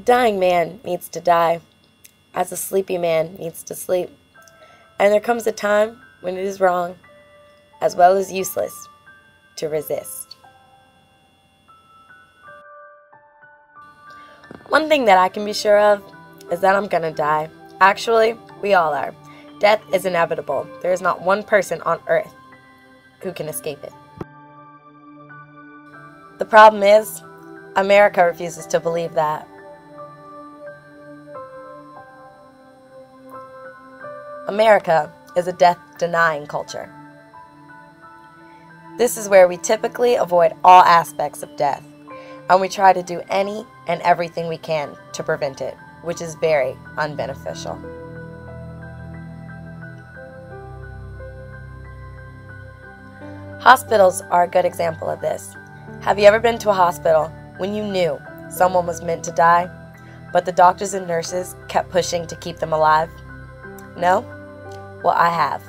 dying man needs to die, as a sleepy man needs to sleep. And there comes a time when it is wrong, as well as useless, to resist. One thing that I can be sure of is that I'm gonna die. Actually, we all are. Death is inevitable. There is not one person on earth who can escape it. The problem is, America refuses to believe that. America is a death-denying culture. This is where we typically avoid all aspects of death, and we try to do any and everything we can to prevent it, which is very unbeneficial. Hospitals are a good example of this. Have you ever been to a hospital when you knew someone was meant to die, but the doctors and nurses kept pushing to keep them alive? No? Well, I have.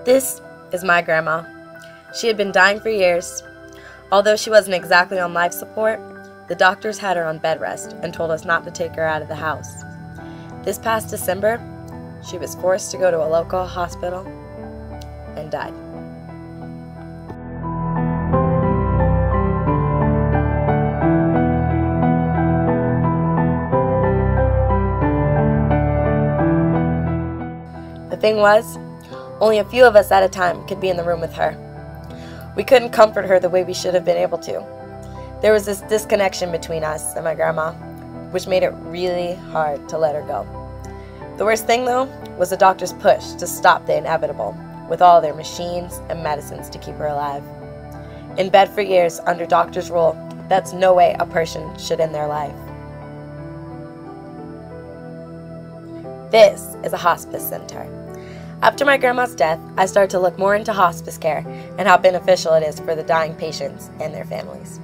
This is my grandma. She had been dying for years. Although she wasn't exactly on life support, the doctors had her on bed rest and told us not to take her out of the house. This past December, she was forced to go to a local hospital and died. The thing was, only a few of us at a time could be in the room with her. We couldn't comfort her the way we should have been able to. There was this disconnection between us and my grandma, which made it really hard to let her go. The worst thing, though, was the doctor's push to stop the inevitable, with all their machines and medicines to keep her alive. In bed for years, under doctor's rule, that's no way a person should end their life. This is a hospice center. After my grandma's death, I started to look more into hospice care and how beneficial it is for the dying patients and their families.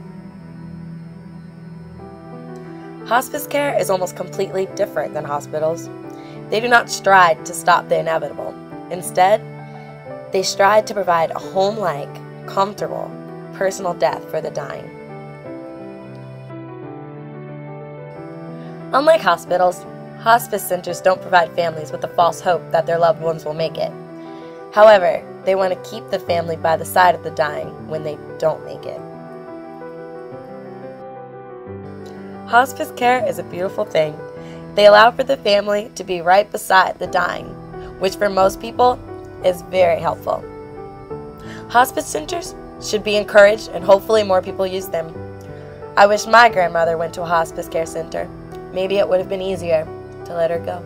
Hospice care is almost completely different than hospitals. They do not strive to stop the inevitable. Instead, they strive to provide a home-like, comfortable, personal death for the dying. Unlike hospitals, hospice centers don't provide families with the false hope that their loved ones will make it. However, they want to keep the family by the side of the dying when they don't make it. Hospice care is a beautiful thing. They allow for the family to be right beside the dying, which for most people is very helpful. Hospice centers should be encouraged, and hopefully more people use them. I wish my grandmother went to a hospice care center. Maybe it would have been easier to let her go.